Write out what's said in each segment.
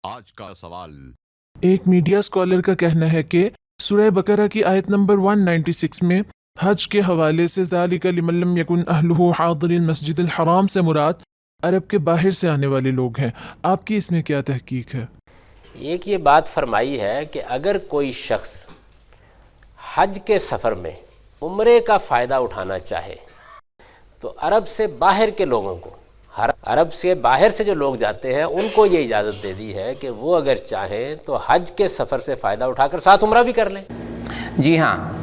आज का सवाल। एक मीडिया स्कॉलर का कहना है कि सूरह बकरा की आयत नंबर 196 में हज के हवाले से ज़ालिका लिमन लम यकुन अहलुहु हादिरिल मस्जिदिल हराम से मुराद अरब के बाहर से आने वाले लोग हैं। आपकी इसमें क्या तहकीक है? एक ये बात फरमाई है कि अगर कोई शख्स हज के सफ़र में उम्रे का फ़ायदा उठाना चाहे तो अरब से बाहर के लोगों को, अरब से बाहर से जो लोग जाते हैं उनको ये इजाज़त दे दी है कि वो अगर चाहें तो हज के सफ़र से फ़ायदा उठाकर साथ उम्रा भी कर लें। जी हाँ,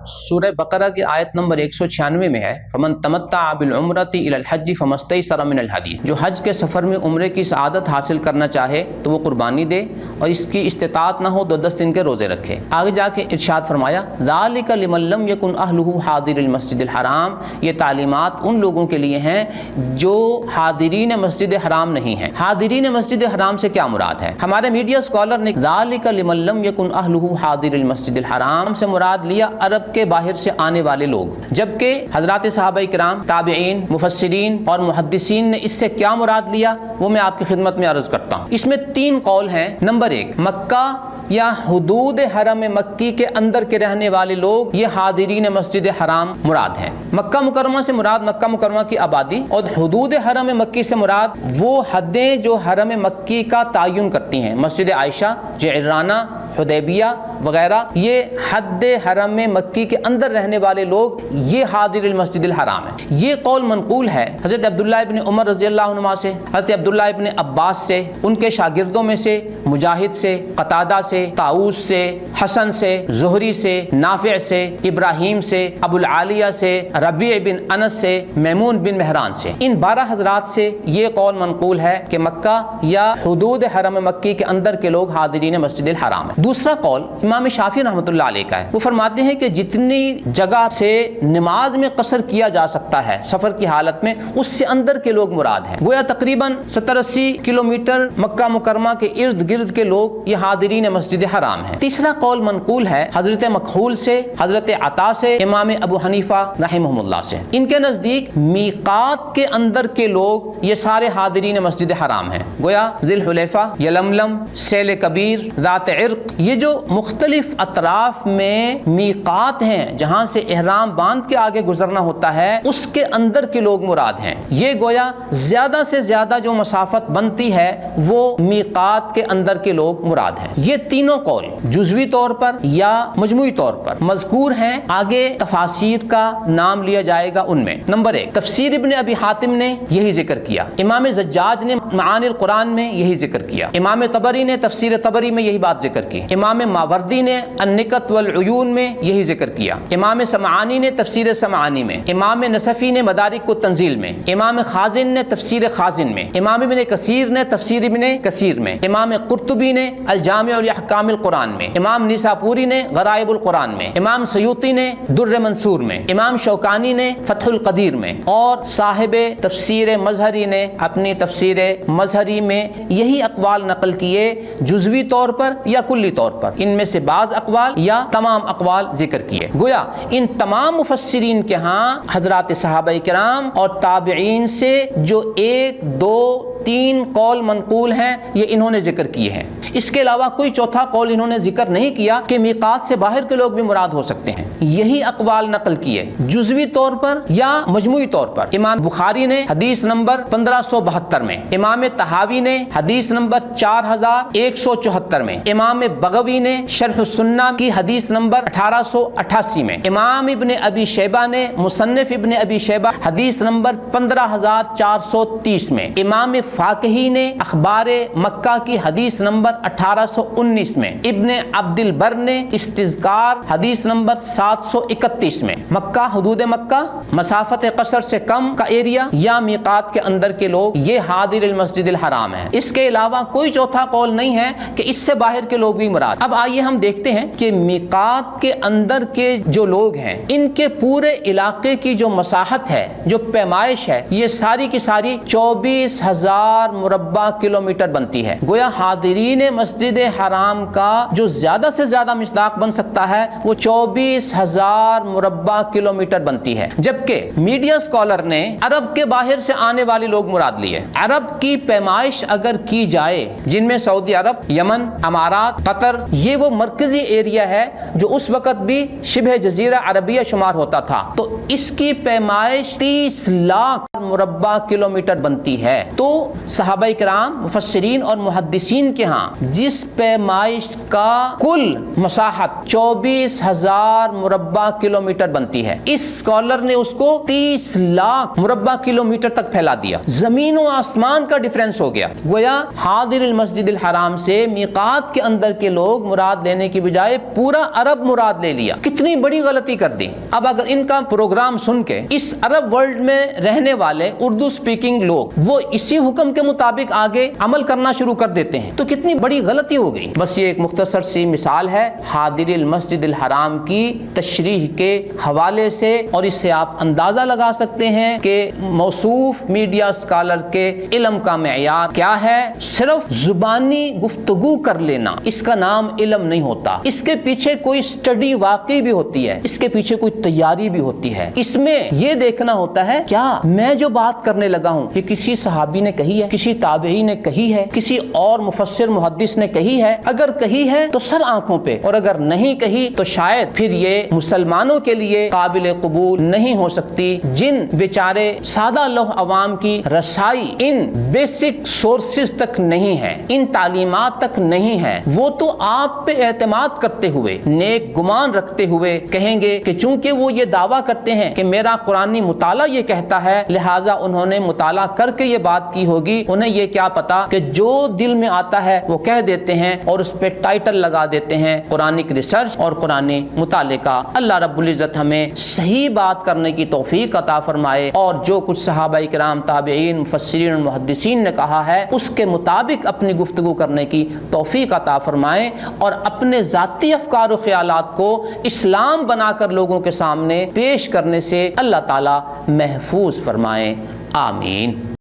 सूरह बकरा की आयत नंबर 196 में है, फमन तमत्ता बिल उम्रति इलल हज फमस्तयसर मिनल हदी। जो हज के सफ़र में उम्रे की सआदत हासिल करना चाहे तो वो कुर्बानी दे और इसकी इस्तिताअत ना हो तो 10 दिन के रोज़े रखे। आगे जाके इरशाद फरमाया, ज़ालिका लिमन लम यकुन अहलुहु हादिरिल मस्जिदिल हराम। ये तालीमात उन लोगों के लिए हैं जो हादिरीन मस्जिद हराम नहीं हैं। हादिरीन मस्जिद हराम से क्या मुराद है? हमारे मीडिया स्कॉलर ने ज़ालिका लिमन लम यकुन अहलुहु हादिरिल मस्जिदिल हराम से मुराद लिया अरब के बाहर से आने वाले लोग, जबकि हजरात सहाबा किराम, ताबिईन, मुफस्सिरीन और मुहद्दिसीन ने इससे क्या मुराद लिया वो मैं आपकी खिदमत में अर्ज करता हूँ। इसमें 3 कौल हैं। नंबर 1, मक्का या हुदूद हरम मक्की के अंदर के रहने वाले लोग, ये हादिरीन मस्जिद हराम मुराद हैं। मक्का मुकरमा से मुराद मक्का मुकरमा की आबादी और हुदूद हरम मक्की से मुराद वो हदें जो हरम मक्की का तयन करती हैं। मस्जिद आयशा, जिराना, हुदैबिया वगैरह, ये हद हरम मक्की के अंदर रहने वाले लोग, ये हादिरुल मस्जिदिल हराम है। ये कौल मनकूल है हज़रत अब्दुल्लाह इब्न उमर रज़ियल्लाहु अन्हुमा से, हज़रत अब्दुल्लाह इब्न अब्बास से, उनके शागिर्दों में से मुजाहिद से, कतादा से, ताऊस से, हसन से, ज़ुहरी से, नाफिअ से, इब्राहीम से, अबुल आलिया से, रबी बिन अनस से, मैमून बिन मेहरान से। इन 12 हजरात से ये कौल मनकूल है कि मक्का या हुदूद हरम मक्की के अंदर के लोग हादिरीन मस्जिदिल हराम है। दूसरा कौल इमाम शाफी रहमतुल्लाह अलैह का है। वो फरमाते हैं कि जितनी जगह से नमाज में कसर किया जा सकता है सफर की हालत में, उससे अंदर के लोग मुराद हैं। गोया तकरीबन 70-80 किलोमीटर मक्का मुकरमा के इर्द गिर्द के लोग ये हादिरीन मस्जिद हराम है। तीसरा कौल मनकूल है हजरत मखहूल से, हजरत अता से, इमाम अबू हनीफा रहमहुल्लाह से। इनके नजदीक मीकात के अंदर के लोग ये सारे हादिरीन मस्जिद हराम हैं। गोया ज़िल-हुलैफा, यलमलम, सैल कबीर, ज़ात इर्क, ये जो मुख्तलिफ अतराफ में मीकात हैं जहां से इहराम बांध के आगे गुजरना होता है, उसके अंदर के लोग मुराद हैं। ये गोया ज्यादा से ज्यादा जो मसाफत बनती है वो मीकात के अंदर के लोग मुराद हैं। ये तीनों कौल जुज़वी तौर पर या मजमूई तौर पर मज़कूर हैं। आगे तफासीर का नाम लिया जाएगा। उनमें नंबर 1, तफसीर इब्न अबी हातिम ने यही जिक्र किया, इमाम ज़ज्जाज ने मानिल कुरान में यही जिक्र किया, इमाम तबरी ने तफसीर तबरी में यही बात जिक्र की, इमाम मावर्दी ने अन्निकत वल उयून में यही जिक्र किया, इमाम समानी ने तफसीर समानी में, इमाम नसफी ने मदारिक को तंजील में, इमाम खाजिन ने तफसीर खाजिन में, इमाम इब्न कसीर ने तफसीर इब्न कसीर में, इमाम कुर्तुबी ने अल जामी उल अहकामिल कुरान में, इमाम निसापुरी ने गराइबुल कुरान में, इमाम सयूती ने दुर्र मंसूर में, इमाम शौकानी ने फतहुल कदीर में और साहिब तफसीर मजहरी ने अपनी तफसीर मजहरी में यही अक़वाल नकल किए, जुज़वी तौर पर या कुल्ली तौर पर। इनमें से बाज़ अक़वाल या तमाम अक़वाल जिक्र किए। गोया इन तमाम मुफस्सिरीन के यहाँ हज़रात सहाबा किराम और ताबिईन से जो 1, 2, 3 कौल मनकूल हैं ये इन्होंने जिक्र किए हैं। इसके अलावा कोई चौथा कौल इन्होंने जिक्र नहीं किया कि मीकात से बाहर के लोग भी मुराद हो सकते हैं। यही अक़वाल नकल किए जुज़वी तौर पर या मजमूई तौर पर। इमाम बुखारी ने हदीस नंबर 1572 में, इमाम तहावी ने हदीस नंबर 4174 में, इमाम बगवी ने शरह सुन्ना की हदीस नंबर 1888 में, इमाम इब्न अबी शैबा ने मुसन्निफ इब्न अबी शैबा हदीस नंबर 15430 में, इमाम फाकिही ने अखबार मक्का की हदीस नंबर 1819 में, इब्न अब्दुल बर ने इस्तिज़कार हदीस नंबर 731 में। मक्का, हुदूद मक्का, मसाफत कसर से कम का एरिया या मीकात के अंदर के लोग, ये हादिरुल मस्जिदिल हराम है। इसके अलावा कोई चौथा कौल नहीं है कि इससे बाहर के लोग भी मुराद। अब आइए हम देखते हैं कि मीकात के अंदर के जो लोग हैं इनके पूरे इलाके की जो मसाहत है, जो पैमाइश है, ये सारी की सारी 24,000 30,000 مربع کلومیٹر بنتی ہے۔ گویا حاضرین مسجد حرام کا جو زیادہ سے زیادہ مصداق بن سکتا ہے وہ 24,000 مربع کلومیٹر بنتی ہے، جبکہ میڈیا اسکالر نے عرب کے باہر سے آنے والے لوگ مراد لیے۔ عرب کی پیمائش اگر کی جائے جن میں سعودی عرب، یمن، امارات، قطر، یہ وہ مرکزی ایریا ہے جو اس وقت بھی شبہ جزیرہ عربیہ شمار ہوتا تھا، تو اس کی پیمائش 30 لاکھ مربع کلومیٹر بنتی ہے۔ تو صحابہ کرام، مفسرین اور محدثین کے ہاں جس پیمائش کا کل مساحت 24,000 مربع کلومیٹر بنتی ہے، اس اسکالر نے اس کو 30 لاکھ مربع کلومیٹر تک پھیلا دیا۔ زمین و آسمان کا ڈیفرنس ہو گیا۔ گویا حاضر المسجد الحرام سے میقات کے اندر کے لوگ مراد لینے کی بجائے پورا عرب مراد لے لیا۔ کتنی بڑی غلطی کر دی۔ اب اگر ان کا پروگرام سن کے اس عرب ورلڈ میں رہنے والے اردو سپیکنگ لوگ وہ اسی حکم کے مطابق آگے عمل کرنا شروع کر دیتے ہیں تو کتنی بڑی غلطی ہو گئی۔ بس یہ ایک مختصر سی مثال ہے حاضر المسجد الحرام کی تشریح کے حوالے سے، اور اس سے آپ اندازہ لگا سکتے ہیں کہ موصوف میڈیا اسکالر کے علم کا معیار کیا ہے۔ صرف زبانی گفتگو کر لینا اس کا نام علم نہیں ہوتا، اس کے پیچھے کوئی اسٹڈی واقعی بھی ہوتی ہے، اس کے پیچھے کوئی تیاری بھی ہوتی ہے۔ اس میں یہ دیکھنا ہوتا ہے کیا میں جو بات کرنے لگا ہوں یہ کسی صحابی نے کہی ہے، کسی تابعی نے کہی ہے، کسی اور مفسر محدث نے کہی ہے؟ اگر کہی ہے تو سر آنکھوں پہ، اور اگر نہیں کہی تو شاید پھر یہ مسلمانوں کے لیے قابل قبول نہیں ہو سکتی۔ جن بیچارے سادہ لوح عوام کی رسائی ان بیسک سورسز تک نہیں ہے، ان تعلیمات تک نہیں ہے، وہ تو آپ پہ اعتماد کرتے ہوئے، نیک گمان رکھتے ہوئے کہیں گے کہ چونکہ وہ یہ دعویٰ کرتے ہیں کہ میرا قرآنی مطالعہ یہ کہتا ہے لہٰذا انہوں نے مطالعہ کر کے یہ بات کی ہوگی۔ انہیں یہ کیا پتا کہ جو دل میں آتا ہے وہ کہہ دیتے ہیں اور اس پہ ٹائٹل لگا دیتے ہیں قرآنک ریسرچ اور قرآنی مطالعے کا۔ اللہ رب العزت ہمیں صحیح بات کرنے کی توفیق عطا فرمائے، اور جو کچھ صحابہ کرام، تابعین، مفسرین اور محدثین نے کہا ہے اس کے مطابق اپنی گفتگو کرنے کی توفیق عطا فرمائے، اور اپنے ذاتی افکار و خیالات کو اسلام بنا کر لوگوں کے سامنے پیش کرنے سے اللہ تعالی محفوظ فرمائے۔ آمین۔